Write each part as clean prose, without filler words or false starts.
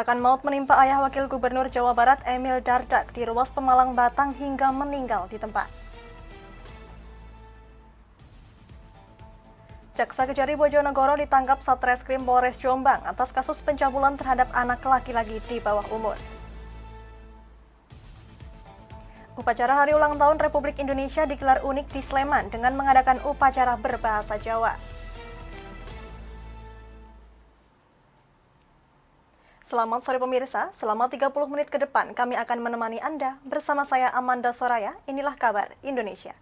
Kecelakaan maut menimpa ayah Wakil Gubernur Jawa Barat Emil Dardak di ruas Pemalang Batang hingga meninggal di tempat. Jaksa Kejari Bojonegoro ditangkap Satreskrim Polres Jombang atas kasus pencabulan terhadap anak laki-laki di bawah umur. Upacara Hari Ulang Tahun Republik Indonesia digelar unik di Sleman dengan mengadakan upacara berbahasa Jawa. Selamat sore pemirsa, selama 30 menit ke depan kami akan menemani Anda bersama saya Amanda Soraya. Inilah kabar Indonesia.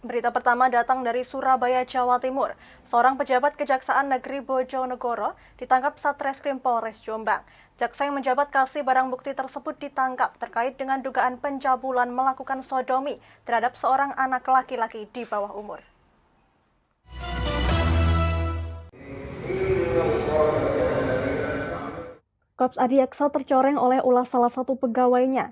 Berita pertama datang dari Surabaya, Jawa Timur. Seorang pejabat Kejaksaan Negeri Bojonegoro ditangkap Satreskrim Polres Jombang. Jaksa yang menjabat kasih barang bukti tersebut ditangkap terkait dengan dugaan pencabulan melakukan sodomi terhadap seorang anak laki-laki di bawah umur. Korps Adiaksa tercoreng oleh ulah salah satu pegawainya.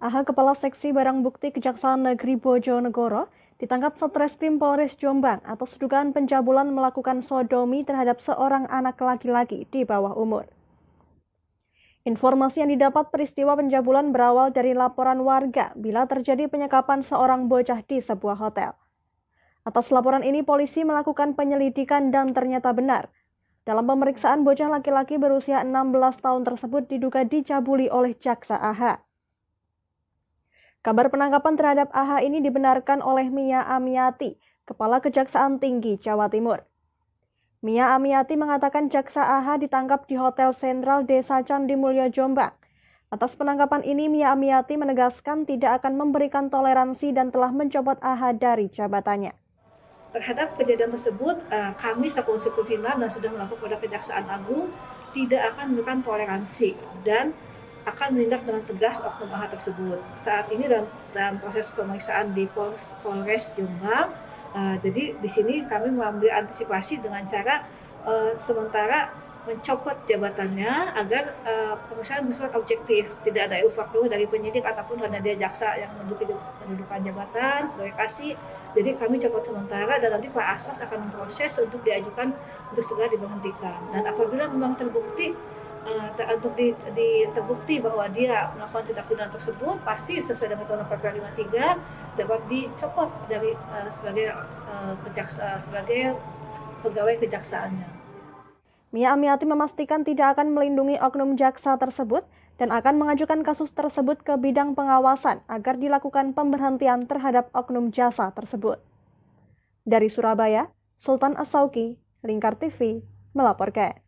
AH Kepala Seksi Barang Bukti Kejaksaan Negeri Bojonegoro ditangkap Satreskrim Polres Jombang atas dugaan pencabulan melakukan sodomi terhadap seorang anak laki-laki di bawah umur. Informasi yang didapat peristiwa pencabulan berawal dari laporan warga bila terjadi penyekapan seorang bocah di sebuah hotel. Atas laporan ini polisi melakukan penyelidikan dan ternyata benar. Dalam pemeriksaan bocah laki-laki berusia 16 tahun tersebut diduga dicabuli oleh jaksa AH. Kabar penangkapan terhadap AH ini dibenarkan oleh Mia Amiati, Kepala Kejaksaan Tinggi Jawa Timur. Mia Amiati mengatakan jaksa AH ditangkap di Hotel Sentral Desa Candimulyo, Jombang. Atas penangkapan ini, Mia Amiati menegaskan tidak akan memberikan toleransi dan telah mencopot AH dari jabatannya. Terhadap kejadian tersebut, kami selaku unsur pimpinan dan sudah melakukan kepada Kejaksaan Agung tidak akan memberikan toleransi dan akan menindak dengan tegas oknum AH tersebut. Saat ini dalam proses pemeriksaan di Polres Jombang, jadi di sini kami mengambil antisipasi dengan cara sementara mencopot jabatannya agar pemeriksaan bersifat objektif, tidak ada eufaktor dari penyidik ataupun karena dia jaksa yang mendudukan jabatan sebagai kasih. Jadi kami copot sementara dan nanti Pak Aswas akan memproses untuk diajukan untuk segera diberhentikan. Dan apabila memang terbukti terbukti bahwa dia melakukan tindak pidana tersebut, pasti sesuai dengan Undang-Undang PP 53 dapat dicopot dari sebagai pegawai kejaksaannya. Mia Amiati memastikan tidak akan melindungi oknum jaksa tersebut dan akan mengajukan kasus tersebut ke bidang pengawasan agar dilakukan pemberhentian terhadap oknum jasa tersebut. Dari Surabaya, Sultan As-Sauki, Lingkar TV, melaporkan.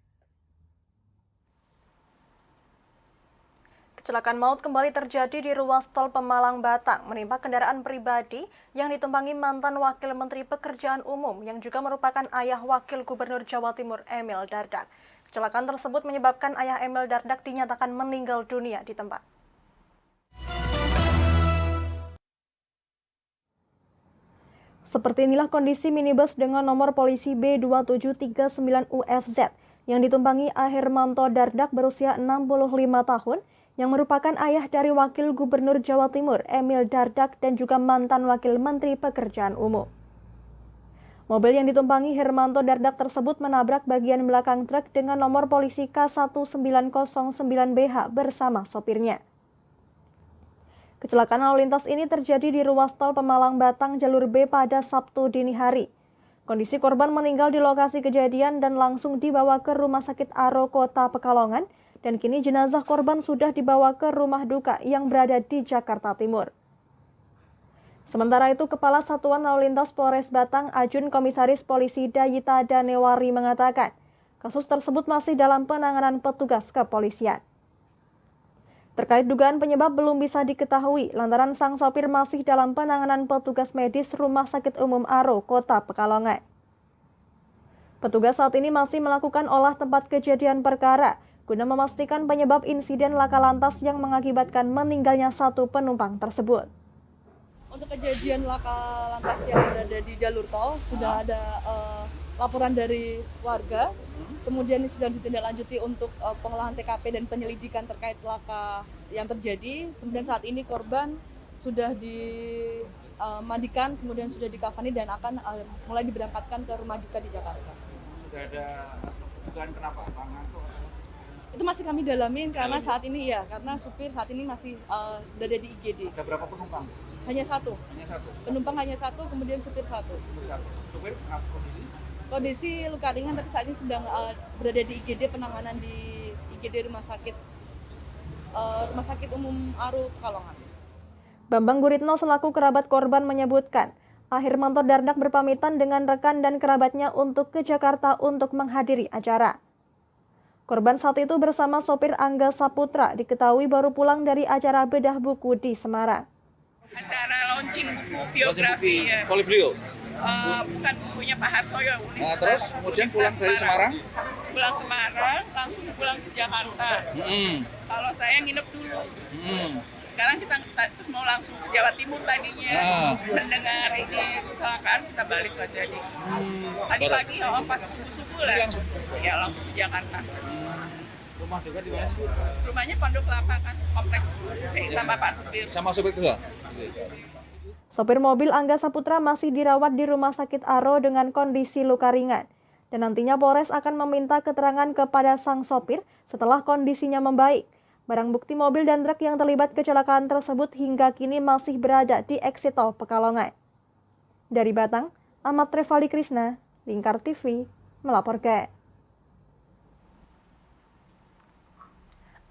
Kecelakaan maut kembali terjadi di ruas tol Pemalang Batang menimpa kendaraan pribadi yang ditumpangi mantan Wakil Menteri Pekerjaan Umum yang juga merupakan ayah Wakil Gubernur Jawa Timur Emil Dardak. Kecelakaan tersebut menyebabkan ayah Emil Dardak dinyatakan meninggal dunia di tempat. Seperti inilah kondisi minibus dengan nomor polisi B2739UFZ yang ditumpangi A. Hermanto Dardak berusia 65 tahun yang merupakan ayah dari Wakil Gubernur Jawa Timur Emil Dardak dan juga mantan Wakil Menteri Pekerjaan Umum. Mobil yang ditumpangi Hermanto Dardak tersebut menabrak bagian belakang truk dengan nomor polisi K1909BH bersama sopirnya. Kecelakaan lalu lintas ini terjadi di ruas tol Pemalang Batang jalur B pada Sabtu dini hari. Kondisi korban meninggal di lokasi kejadian dan langsung dibawa ke Rumah Sakit Aro Kota Pekalongan dan kini jenazah korban sudah dibawa ke rumah duka yang berada di Jakarta Timur. Sementara itu, Kepala Satuan Lalu Lintas Polres Batang, Ajun Komisaris Polisi Dayita Danewari mengatakan, kasus tersebut masih dalam penanganan petugas kepolisian. Terkait dugaan penyebab belum bisa diketahui lantaran sang sopir masih dalam penanganan petugas medis Rumah Sakit Umum Aro Kota Pekalongan. Petugas saat ini masih melakukan olah tempat kejadian perkara guna memastikan penyebab insiden laka lantas yang mengakibatkan meninggalnya satu penumpang tersebut. Untuk kejadian laka lantas yang berada di jalur tol, sudah ada laporan dari warga, kemudian ini sudah ditindaklanjuti untuk pengolahan TKP dan penyelidikan terkait laka yang terjadi. Kemudian saat ini korban sudah dimandikan, kemudian sudah dikafani dan akan mulai diberangkatkan ke rumah duka di Jakarta. Sudah ada dugaan kenapa? Ngantuk? Itu masih kami dalamin karena saat ini karena supir saat ini masih berada di IGD. Ada berapa penumpang? Hanya satu. Hanya satu. Penumpang hanya satu, kemudian supir satu. Supir apa kondisi? Kondisi luka ringan tapi saat ini sedang berada di IGD, penanganan di IGD Rumah Sakit Umum Aro Pekalongan. Bambang Guritno selaku kerabat korban menyebutkan, Hermanto Dardak berpamitan dengan rekan dan kerabatnya untuk ke Jakarta untuk menghadiri acara. Korban saat itu bersama sopir Angga Saputra diketahui baru pulang dari acara bedah buku di Semarang. Acara launching buku biografi ya. Oleh beliau? Bukan bukunya Pak Harsoyo. Nah, terus kemudian pulang dari Semarang? Pulang Semarang, langsung pulang ke Jakarta. Kalau saya nginep dulu. Sekarang kita mau langsung ke Jawa Timur tadinya. Mendengar ini kecelakaan, kita balik aja nih. Tadi pagi pas subuh-subuh lah. Langsung ke Jakarta. Rumah dekat di mana? Rumahnya Pondok Kelapa kan, kompleks. Sama Pak supir. Sama supir juga? Sopir mobil Angga Saputra masih dirawat di Rumah Sakit Aro dengan kondisi luka ringan. Dan nantinya Polres akan meminta keterangan kepada sang sopir setelah kondisinya membaik. Barang bukti mobil dan truk yang terlibat kecelakaan tersebut hingga kini masih berada di exit tol Pekalongan. Dari Batang, Ahmad Trevali Krisna, Lingkar TV, melaporkan.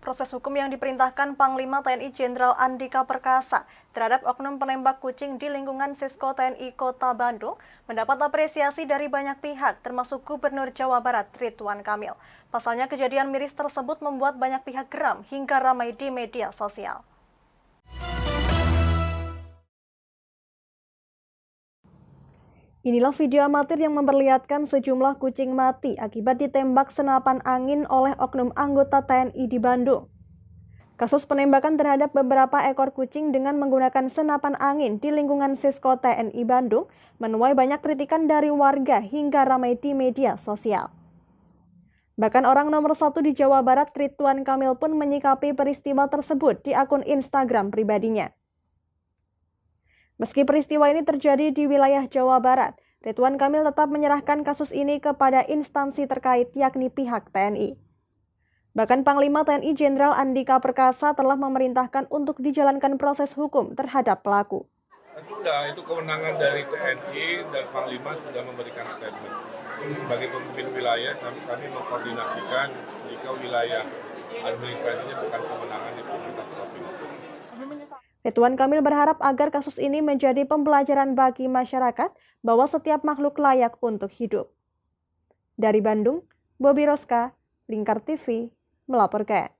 Proses hukum yang diperintahkan Panglima TNI Jenderal Andika Perkasa terhadap oknum penembak kucing di lingkungan Sisko TNI Kota Bandung mendapat apresiasi dari banyak pihak, termasuk Gubernur Jawa Barat Ridwan Kamil. Pasalnya kejadian miris tersebut membuat banyak pihak geram hingga ramai di media sosial. Inilah video amatir yang memperlihatkan sejumlah kucing mati akibat ditembak senapan angin oleh oknum anggota TNI di Bandung. Kasus penembakan terhadap beberapa ekor kucing dengan menggunakan senapan angin di lingkungan Sisko TNI Bandung menuai banyak kritikan dari warga hingga ramai di media sosial. Bahkan orang nomor 1 di Jawa Barat, Ridwan Kamil pun menyikapi peristiwa tersebut di akun Instagram pribadinya. Meski peristiwa ini terjadi di wilayah Jawa Barat, Ridwan Kamil tetap menyerahkan kasus ini kepada instansi terkait yakni pihak TNI. Bahkan Panglima TNI Jenderal Andika Perkasa telah memerintahkan untuk dijalankan proses hukum terhadap pelaku. Sudah, itu kewenangan dari TNI dan Panglima sudah memberikan statement. Sebagai pemimpin wilayah, kami mengkoordinasikan jika wilayah administrasinya bukan kewenangan di pemerintah provinsi. Ridwan Kamil berharap agar kasus ini menjadi pembelajaran bagi masyarakat bahwa setiap makhluk layak untuk hidup. Dari Bandung, Bobi Roska, Lingkar TV, melaporkan.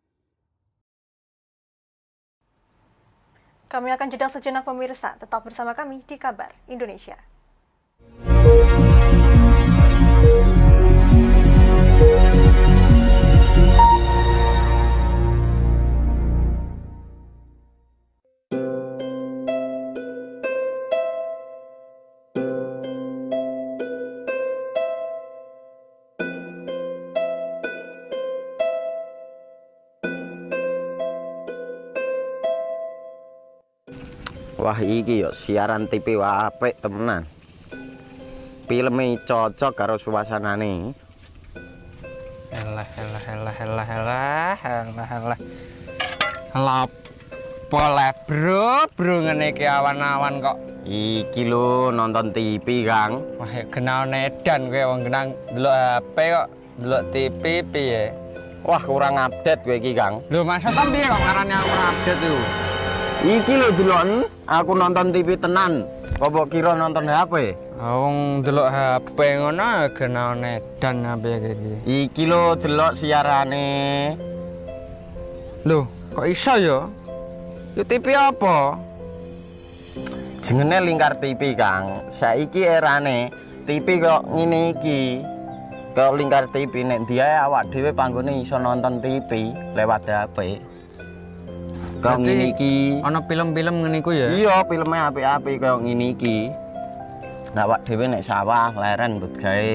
Kami akan jeda sejenak pemirsa, tetap bersama kami di Kabar Indonesia. Wah iki yo siaran TV wah apik temenan. Filme cocok karo suasanane. Elah. Boleh bro ngene iki awan-awan kok. Iki lho nonton TV, Kang. Wah, kenal nedan kowe wong genang delok HP kok, delok TV piye? Wah, kurang update kowe iki, Kang. Lho, maksudnya piye kok ngarane aku update itu? Iki lho delok aku nonton TV tenan. Apa kira nonton HP? Wong delok HP ngono kenal nedan apa iki. Iki lho delok siarane. Lho, kok iso ya? Yo TV apa? Jenenge Lingkar TV, Kang. Saiki erane TV kok ngene iki. Kok Lingkar TV nek dia awak dhewe panggone iso nonton TV lewat HP. Kok ngene iki. Ana film-film ngene iku ya? Iya, filme apik-apik kaya ngene iki. Nek awak dhewe nek sawah leren mbut gawe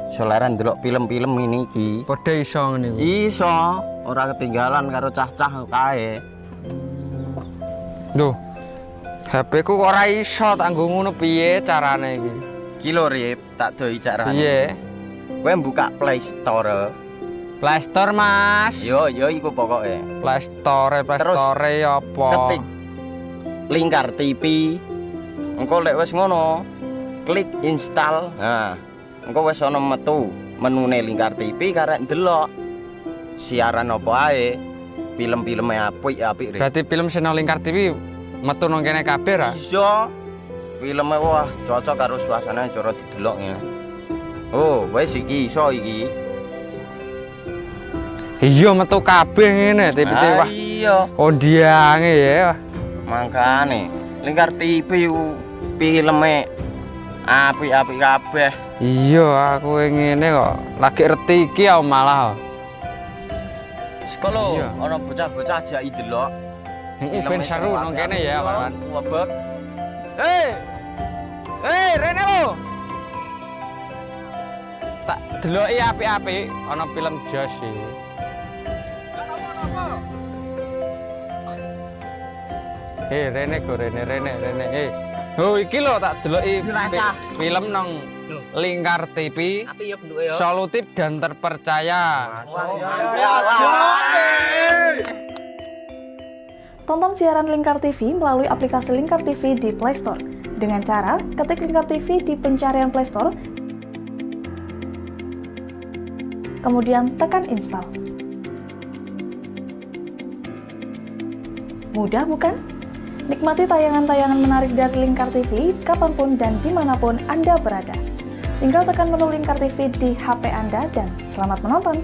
iso leren ndelok film-film ngene iki. Padha iso ngene iku. Iso, ora ketinggalan karo cah-cah kae. Duh, HP ku kok ora iso tak nggo ngono piye carane iki? Ki lho Rip, tak doi carane. Piye? Kowe buka Play Store. Play Store, Mas. Yo iku pokoke. Play Store apa? Ketik Lingkar TV. Engko lek wis ngono, klik install. Nah, engko wis ana metu menune Lingkar TV karek ndelok siaran apa ae. Film-filme apik-apik Rip. Berarti film channel Lingkar TV metu nang kene kabeh ra? Iso. Filme wah cocok karo suasana cara didelok ngene. Oh, wis iki iso iki. Iya metu kabeh ngene TV wah. Iya. Kondiange ya. Mangkane Lingkar TV filme apik-apik kabeh. Iya aku ngene kok. Lagi reti iki aku malah. Sekolo Iya. ana bocah-bocah ajak delok. Heeh ben seru nang kene ya, Wan. Wabek. Rene lo. Tak deloki apik-apik ana film Jos iki. Rene go Rene. Oh iki lho tak deloki film nang Lingkar TV. Solutif dan terpercaya. Tonton siaran Lingkar TV melalui aplikasi Lingkar TV di Play Store. Dengan cara ketik Lingkar TV di pencarian Play Store, kemudian tekan install. Mudah bukan? Nikmati tayangan-tayangan menarik dari Lingkar TV kapanpun dan dimanapun Anda berada. Tinggal tekan menu Lingkar TV di HP Anda dan selamat menonton!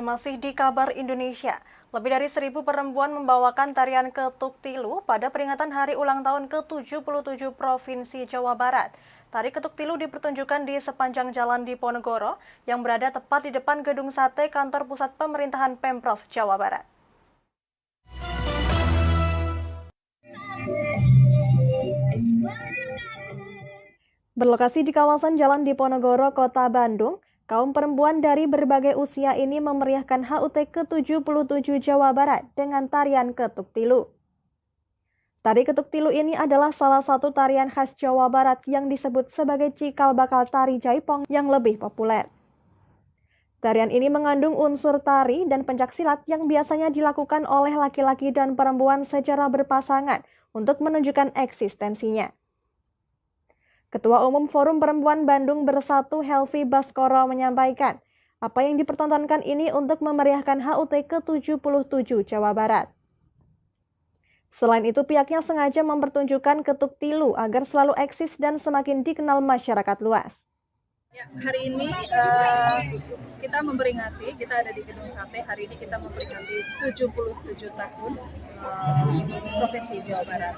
Masih di kabar Indonesia, lebih dari 1.000 perempuan membawakan tarian ketuk tilu pada peringatan hari ulang tahun ke-77 Provinsi Jawa Barat. Tari ketuk tilu dipertunjukkan di sepanjang jalan Diponegoro yang berada tepat di depan Gedung Sate Kantor Pusat Pemerintahan Pemprov Jawa Barat. Berlokasi di kawasan Jalan Diponegoro, Kota Bandung, kaum perempuan dari berbagai usia ini memeriahkan HUT ke-77 Jawa Barat dengan tarian ketuk tilu. Tari ketuk tilu ini adalah salah satu tarian khas Jawa Barat yang disebut sebagai cikal bakal tari jaipong yang lebih populer. Tarian ini mengandung unsur tari dan pencaksilat yang biasanya dilakukan oleh laki-laki dan perempuan secara berpasangan untuk menunjukkan eksistensinya. Ketua Umum Forum Perempuan Bandung Bersatu Helvi Baskoro menyampaikan, apa yang dipertontonkan ini untuk memeriahkan HUT ke-77 Jawa Barat. Selain itu, pihaknya sengaja mempertunjukkan ketuk tilu agar selalu eksis dan semakin dikenal masyarakat luas. Ya, hari ini kita memperingati, kita ada di Gedung Sate, hari ini kita memperingati 77 tahun Provinsi Jawa Barat.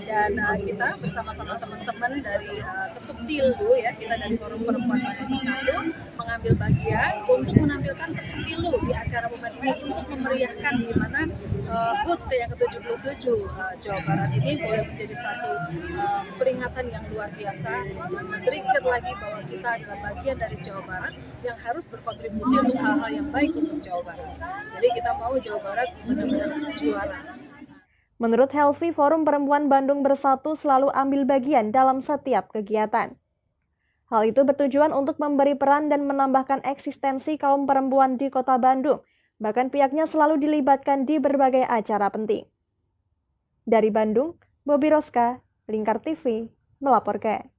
Dan kita bersama-sama teman-teman dari Ketuk Tilu, ya, kita dari Forum Perempuan Bersatu mengambil bagian untuk menampilkan ketuk tilu di acara momen ini untuk memeriahkan di mana HUT yang ke-77 Jawa Barat ini boleh menjadi satu peringatan yang luar biasa untuk men-trigger lagi bahwa kita adalah bagian dari Jawa Barat yang harus berkontribusi untuk hal-hal yang baik untuk Jawa Barat. Jadi kita mau Jawa Barat benar-benar juara. Menurut Helvi, Forum Perempuan Bandung Bersatu selalu ambil bagian dalam setiap kegiatan. Hal itu bertujuan untuk memberi peran dan menambahkan eksistensi kaum perempuan di Kota Bandung. Bahkan pihaknya selalu dilibatkan di berbagai acara penting. Dari Bandung, Bobi Roska, Lingkar TV, melaporkan.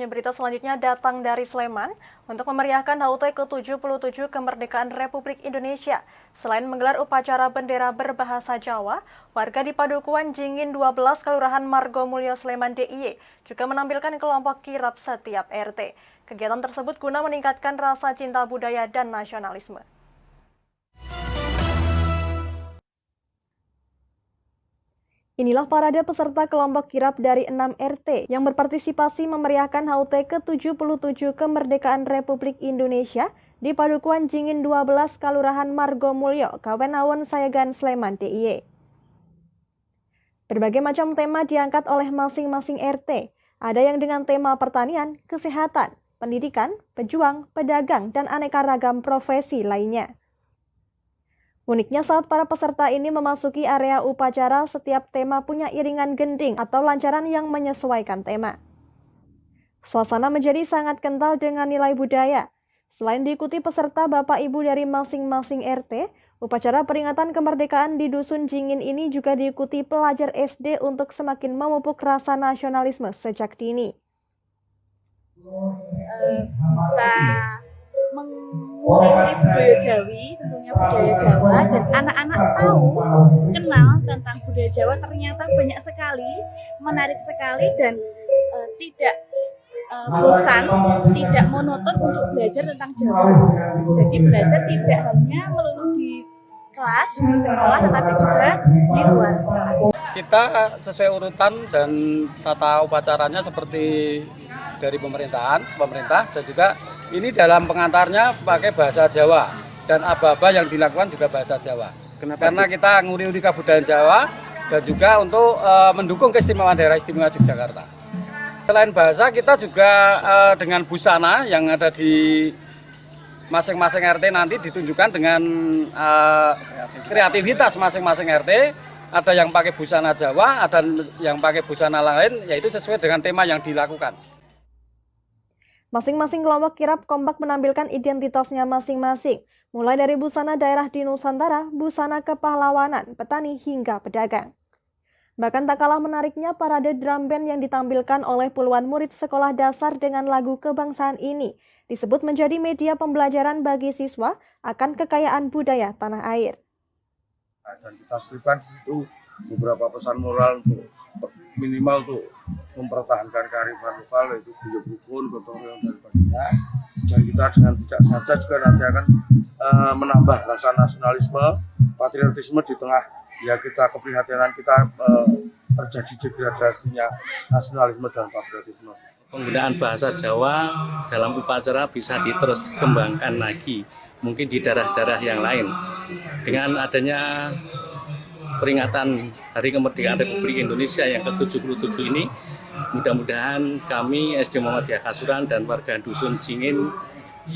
Berita selanjutnya datang dari Sleman untuk memeriahkan HUT ke-77 kemerdekaan Republik Indonesia. Selain menggelar upacara bendera berbahasa Jawa, warga di Padukuan Jingin 12 Kelurahan Margomulyo Sleman DIY juga menampilkan kelompok kirap setiap RT. Kegiatan tersebut guna meningkatkan rasa cinta budaya dan nasionalisme. Inilah parade peserta kelompok kirap dari 6 RT yang berpartisipasi memeriahkan HUT ke-77 Kemerdekaan Republik Indonesia di Padukuhan Jingin 12 Kalurahan Margomulyo, Kawenawon Sayagan, Sleman, DIY. Berbagai macam tema diangkat oleh masing-masing RT. Ada yang dengan tema pertanian, kesehatan, pendidikan, pejuang, pedagang, dan aneka ragam profesi lainnya. Uniknya saat para peserta ini memasuki area upacara, setiap tema punya iringan gending atau lancaran yang menyesuaikan tema. Suasana menjadi sangat kental dengan nilai budaya. Selain diikuti peserta Bapak Ibu dari masing-masing RT, upacara peringatan kemerdekaan di Dusun Jingin ini juga diikuti pelajar SD untuk semakin memupuk rasa nasionalisme sejak dini. Bisa menguri-nguri budaya Jawi, tentunya budaya Jawa, dan anak-anak tahu, kenal tentang budaya Jawa ternyata banyak sekali, menarik sekali, dan tidak bosan, tidak monoton untuk belajar tentang Jawa. Jadi belajar tidak hanya melulu di kelas, di sekolah, tetapi juga di luar kelas. Kita sesuai urutan dan tata upacaranya seperti dari pemerintah dan juga ini dalam pengantarnya pakai bahasa Jawa dan aba-aba yang dilakukan juga bahasa Jawa. Karena kita nguri-nguri kebudayaan Jawa dan juga untuk mendukung keistimewaan daerah istimewa Yogyakarta. Selain bahasa, kita juga dengan busana yang ada di masing-masing RT nanti ditunjukkan dengan kreativitas masing-masing RT. Ada yang pakai busana Jawa, ada yang pakai busana lain, yaitu sesuai dengan tema yang dilakukan. Masing-masing kelompok kirap kompak menampilkan identitasnya masing-masing, mulai dari busana daerah di Nusantara, busana kepahlawanan, petani, hingga pedagang. Bahkan tak kalah menariknya parade drum band yang ditampilkan oleh puluhan murid sekolah dasar dengan lagu kebangsaan ini disebut menjadi media pembelajaran bagi siswa akan kekayaan budaya tanah air. Dan kita selipkan di situ beberapa pesan moral untuk minimal untuk mempertahankan kearifan lokal, yaitu guyub rukun, gotong royong dan sebagainya. Dan kita dengan tidak sengaja juga nanti akan menambah rasa nasionalisme, patriotisme di tengah ya kita keprihatinan kita terjadi degradasinya nasionalisme dan patriotisme. Penggunaan bahasa Jawa dalam upacara bisa diterus kembangkan lagi, mungkin di daerah-daerah yang lain. Dengan adanya peringatan Hari Kemerdekaan Republik Indonesia yang ke-77 ini, mudah-mudahan kami SD Muhammadiyah Kasuran dan warga Dusun Jingin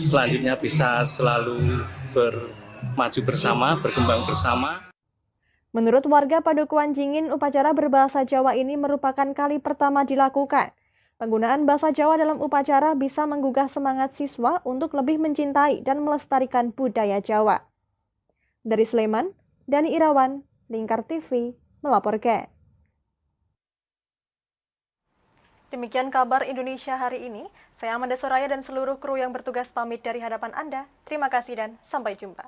selanjutnya bisa selalu maju bersama, berkembang bersama. Menurut warga Padukuhan Jingin, upacara berbahasa Jawa ini merupakan kali pertama dilakukan. Penggunaan bahasa Jawa dalam upacara bisa menggugah semangat siswa untuk lebih mencintai dan melestarikan budaya Jawa. Dari Sleman, Dani Irawan, Lingkar TV, melaporkan. Demikian kabar Indonesia hari ini. Saya Amanda Soraya dan seluruh kru yang bertugas pamit dari hadapan Anda. Terima kasih dan sampai jumpa.